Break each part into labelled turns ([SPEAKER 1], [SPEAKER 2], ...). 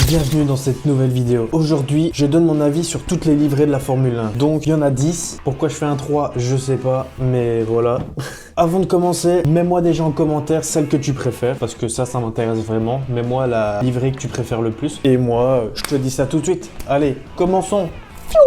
[SPEAKER 1] bienvenue dans cette nouvelle vidéo. Aujourd'hui, je donne mon avis sur toutes les livrées de la Formule 1. Donc, il y en a 10. Pourquoi je fais un 3, je sais pas, mais voilà. Avant de commencer, mets-moi déjà en commentaire celle que tu préfères, parce que ça m'intéresse vraiment. Mets-moi la livrée que tu préfères le plus. Et moi, je te dis ça tout de suite. Allez, commençons.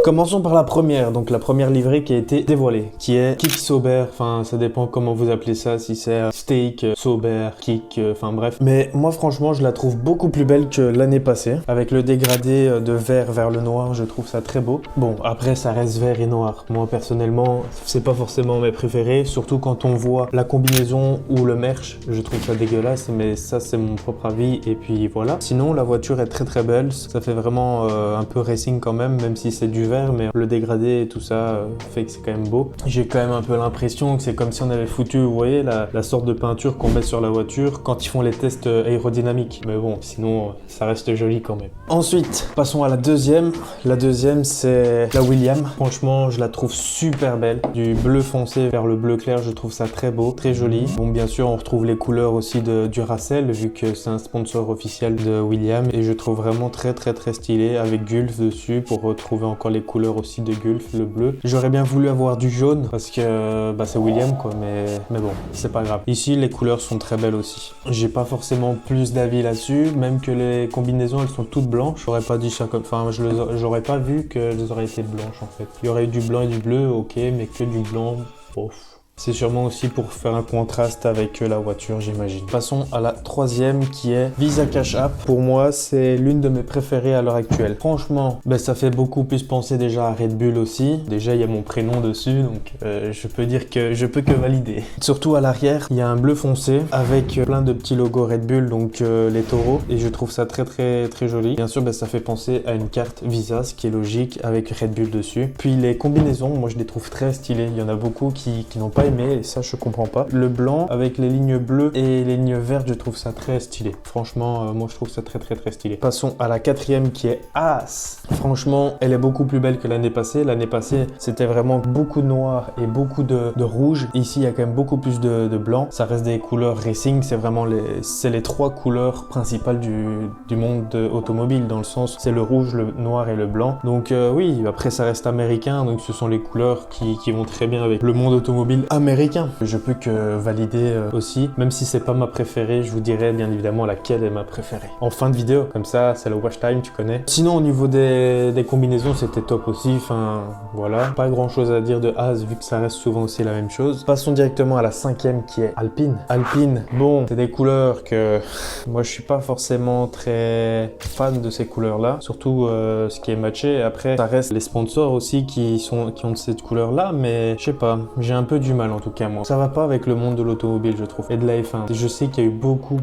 [SPEAKER 1] Commençons par la première, donc la première livrée qui a été dévoilée, qui est Kick Sauber, enfin ça dépend comment vous appelez ça, si c'est Steak, Sauber, Kick, enfin bref. Mais moi franchement je la trouve beaucoup plus belle que l'année passée, avec le dégradé de vert vers le noir, je trouve ça très beau. Bon après ça reste vert et noir, moi personnellement c'est pas forcément mes préférés, surtout quand on voit la combinaison ou le merch, je trouve ça dégueulasse, mais ça c'est mon propre avis et puis voilà. Sinon la voiture est très belle, ça fait vraiment un peu racing quand même si c'est du vert, mais le dégradé et tout ça fait que c'est quand même beau. J'ai quand même un peu l'impression que c'est comme si on avait foutu, vous voyez, la sorte de peinture qu'on met sur la voiture quand ils font les tests aérodynamiques. Mais bon, sinon, ça reste joli quand même. Ensuite, passons à la deuxième. La deuxième, c'est la Williams. Franchement, je la trouve super belle. Du bleu foncé vers le bleu clair, je trouve ça très beau, très joli. Bon, bien sûr, on retrouve les couleurs aussi de Duracell, vu que c'est un sponsor officiel de Williams. Et je trouve vraiment très stylé, avec Gulf dessus, pour retrouver encore les couleurs aussi de Gulf, le bleu. J'aurais bien voulu avoir du jaune parce que c'est Williams quoi, mais bon, c'est pas grave. Ici, les couleurs sont très belles aussi. J'ai pas forcément plus d'avis là-dessus, même que les combinaisons, elles sont toutes blanches. J'aurais pas dit ça comme... Enfin, j'aurais pas vu qu'elles auraient été blanches en fait. Il y aurait eu du blanc et du bleu, ok, mais que du blanc, bof. C'est sûrement aussi pour faire un contraste avec la voiture, j'imagine. Passons à la troisième qui est Visa Cash App. Pour moi, c'est l'une de mes préférées à l'heure actuelle. Franchement, ça fait beaucoup plus penser déjà à Red Bull aussi. Déjà, il y a mon prénom dessus, donc je peux dire que je peux que valider. Surtout à l'arrière, il y a un bleu foncé avec plein de petits logos Red Bull, donc les taureaux. Et je trouve ça très joli. Bien sûr, ça fait penser à une carte Visa, ce qui est logique, avec Red Bull dessus. Puis les combinaisons, moi je les trouve très stylées. Il y en a beaucoup qui n'ont pas aimé, et ça je comprends pas. Le blanc avec les lignes bleues et les lignes vertes, je trouve ça très stylé. Franchement, moi je trouve ça très stylé. Passons à la quatrième qui est As. Franchement, elle est beaucoup plus belle que l'année passée. L'année passée, c'était vraiment beaucoup de noir et beaucoup de rouge. Ici, il y a quand même beaucoup plus de blanc. Ça reste des couleurs racing. C'est vraiment les trois couleurs principales du monde automobile, dans le sens c'est le rouge, le noir et le blanc. Donc oui, après ça reste américain, donc ce sont les couleurs qui vont très bien avec le monde automobile américain. Je peux que valider aussi, même si c'est pas ma préférée, je vous dirai bien évidemment laquelle est ma préférée en fin de vidéo, comme ça c'est le watch time, tu connais. Sinon au niveau des combinaisons, c'était top aussi, enfin voilà, pas grand chose à dire de As vu que ça reste souvent aussi la même chose. Passons directement à la cinquième qui est Alpine. Alpine, bon, c'est des couleurs que moi je suis pas forcément très fan de ces couleurs là, surtout ce qui est matché. Après ça reste les sponsors aussi qui ont cette couleur là, mais je sais pas, j'ai un peu du mal en tout cas moi. Ça va pas avec le monde de l'automobile je trouve, et de la F1. Je sais qu'il y a eu beaucoup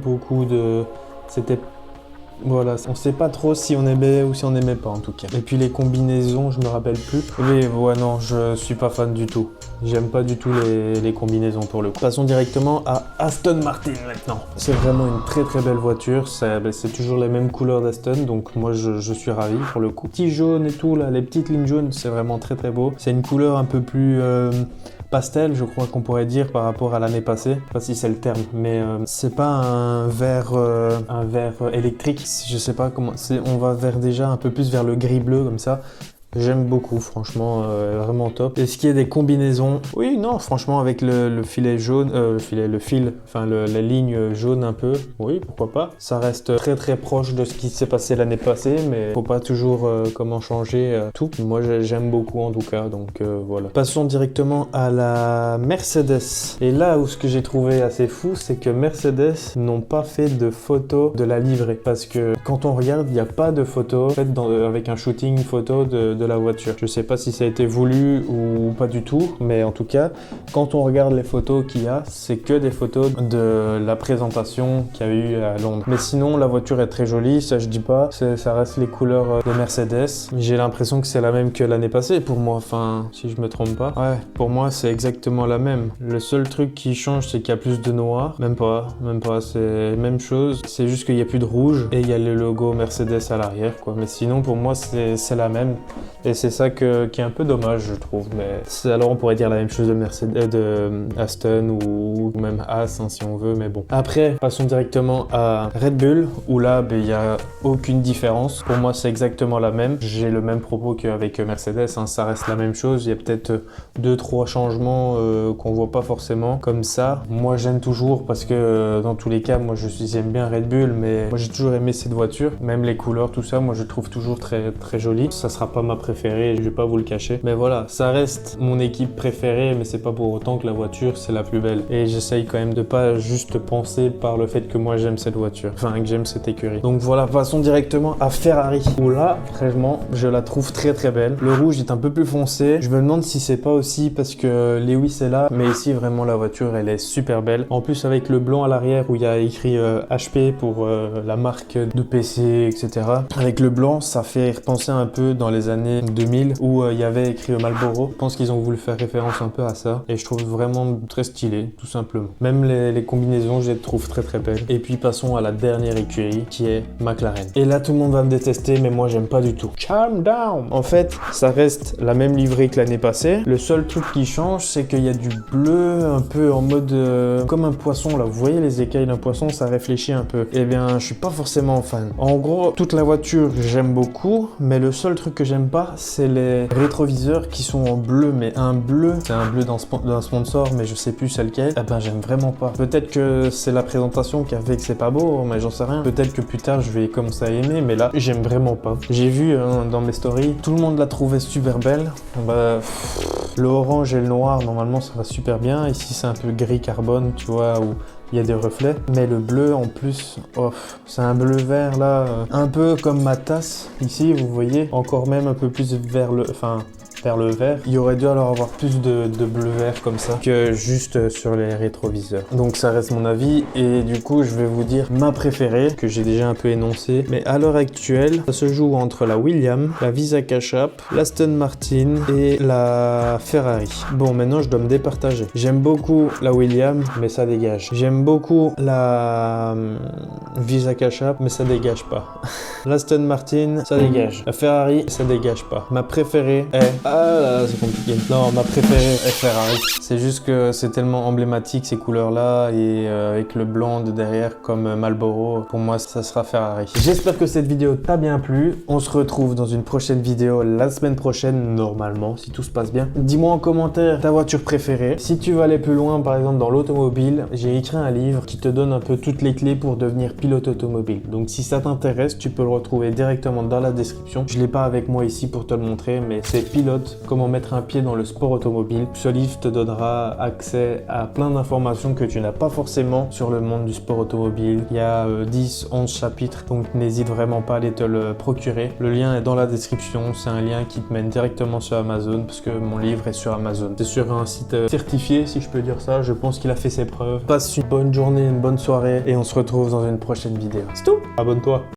[SPEAKER 1] de... C'était... Voilà, on sait pas trop si on aimait ou si on aimait pas en tout cas. Et puis les combinaisons, je me rappelle plus. Mais ouais non, je suis pas fan du tout. J'aime pas du tout les combinaisons pour le coup. Passons directement à Aston Martin maintenant. C'est vraiment une très belle voiture. C'est toujours les mêmes couleurs d'Aston, donc moi je suis ravi pour le coup. Petit jaune et tout là, les petites lignes jaunes, c'est vraiment très beau. C'est une couleur un peu plus... pastel, je crois qu'on pourrait dire par rapport à l'année passée. Je sais pas si c'est le terme, mais c'est pas un vert électrique. Je sais pas comment. On va vers déjà un peu plus vers le gris bleu comme ça. J'aime beaucoup, franchement, vraiment top. Et ce qui est des combinaisons, oui, non, franchement, avec le filet jaune, enfin la ligne jaune un peu, oui, pourquoi pas. Ça reste très proche de ce qui s'est passé l'année passée, mais faut pas toujours comment changer tout. Moi, j'aime beaucoup en tout cas, donc voilà. Passons directement à la Mercedes. Et là où ce que j'ai trouvé assez fou, c'est que Mercedes n'ont pas fait de photo de la livrée, parce que quand on regarde, il n'y a pas de photo faite avec un shooting photo de la voiture. Je sais pas si ça a été voulu ou pas du tout, mais en tout cas, quand on regarde les photos qu'il y a, c'est que des photos de la présentation qu'il y a eu à Londres. Mais sinon, la voiture est très jolie, ça je dis pas, ça reste les couleurs de Mercedes. J'ai l'impression que c'est la même que l'année passée pour moi, enfin, si je me trompe pas. Ouais, pour moi, c'est exactement la même. Le seul truc qui change, c'est qu'il y a plus de noir. Même pas, c'est la même chose. C'est juste qu'il y a plus de rouge et il y a le logo Mercedes à l'arrière, quoi. Mais sinon, pour moi, c'est la même. Et c'est ça qui est un peu dommage, je trouve. Mais alors on pourrait dire la même chose de Mercedes, de Aston ou même As, hein, si on veut, mais bon. Après, passons directement à Red Bull, où là, il n'y a aucune différence. Pour moi, c'est exactement la même. J'ai le même propos qu'avec Mercedes, hein, ça reste la même chose. Il y a peut-être 2-3 changements qu'on voit pas forcément comme ça. Moi, j'aime toujours parce que dans tous les cas, moi, j'aime bien Red Bull, mais moi, j'ai toujours aimé cette voiture. Même les couleurs, tout ça, moi, je trouve toujours très, très joli. Ça sera pas ma préférée, je vais pas vous le cacher. Mais voilà, ça reste mon équipe préférée, mais c'est pas pour autant que la voiture, c'est la plus belle. Et j'essaye quand même de pas juste penser par le fait que moi, j'aime cette voiture. Enfin, que j'aime cette écurie. Donc voilà, passons directement à Ferrari. Où là, vraiment, je la trouve très, très belle. Le rouge est un peu plus foncé. Je me demande si c'est pas aussi parce que Lewis est là. Mais ici, vraiment, la voiture, elle est super belle. En plus, avec le blanc à l'arrière où il y a écrit HP pour la marque de PC, etc. Avec le blanc, ça fait repenser un peu dans les années 2000 où il y avait écrit Marlboro. Je pense qu'ils ont voulu faire référence un peu à ça. Et je trouve vraiment très stylé, tout simplement. Même les combinaisons, je les trouve très très belles. Et puis, passons à la dernière écurie qui est McLaren. Et là, tout le monde va me détester, mais moi, j'aime pas du tout. Calm down! En fait, ça reste la même livrée que l'année passée. Le seul truc qui change, c'est qu'il y a du bleu un peu en mode comme un poisson là. Vous voyez les écailles d'un poisson, ça réfléchit un peu. Eh bien, je suis pas forcément fan. En gros, toute la voiture, j'aime beaucoup, mais le seul truc que j'aime pas, c'est les rétroviseurs qui sont en bleu, mais un bleu, c'est un bleu d'un sponsor, mais je sais plus c'est lequel. Eh ben, j'aime vraiment pas. Peut-être que c'est la présentation qui a fait que c'est pas beau, mais j'en sais rien. Peut-être que plus tard, je vais commencer à aimer, mais là, j'aime vraiment pas. J'ai vu dans mes stories, tout le monde l'a trouvé super belle. Bah, le orange et le noir, normalement, ça va super bien. Ici, c'est un peu gris carbone, tu vois, où il y a des reflets. Mais le bleu, en plus, oh, c'est un bleu vert, là, un peu comme ma tasse. Ici, vous voyez, encore même un peu plus vers le vert. Il y aurait dû alors avoir plus de bleu vert comme ça que juste sur les rétroviseurs. Donc ça reste mon avis et du coup je vais vous dire ma préférée que j'ai déjà un peu énoncée. Mais à l'heure actuelle, ça se joue entre la Williams, la Visa Cash-App, l'Aston Martin et la Ferrari. Bon, maintenant je dois me départager. J'aime beaucoup la Williams, mais ça dégage. J'aime beaucoup la Visa Cash-App, mais ça dégage pas. L'Aston Martin, ça dégage. La Ferrari, ça dégage pas. Ma préférée est... Ah là là, c'est compliqué. Non, ma préférée est Ferrari. C'est juste que c'est tellement emblématique ces couleurs-là et avec le blanc de derrière comme Marlboro, pour moi ça sera Ferrari. J'espère que cette vidéo t'a bien plu. On se retrouve dans une prochaine vidéo la semaine prochaine, normalement, si tout se passe bien. Dis-moi en commentaire ta voiture préférée. Si tu veux aller plus loin, par exemple dans l'automobile, j'ai écrit un livre qui te donne un peu toutes les clés pour devenir pilote automobile. Donc si ça t'intéresse, tu peux le retrouver directement dans la description. Je l'ai pas avec moi ici pour te le montrer, mais c'est Pilote, comment mettre un pied dans le sport automobile. Ce livre te donnera accès à plein d'informations que tu n'as pas forcément sur le monde du sport automobile. Il y a 10-11 chapitres, donc n'hésite vraiment pas à aller te le procurer. Le lien est dans la description, c'est un lien qui te mène directement sur Amazon parce que mon livre est sur Amazon. C'est sur un site certifié, si je peux dire ça. Je pense qu'il a fait ses preuves. Passe une bonne journée, une bonne soirée et on se retrouve dans une prochaine vidéo. C'est tout. Abonne-toi.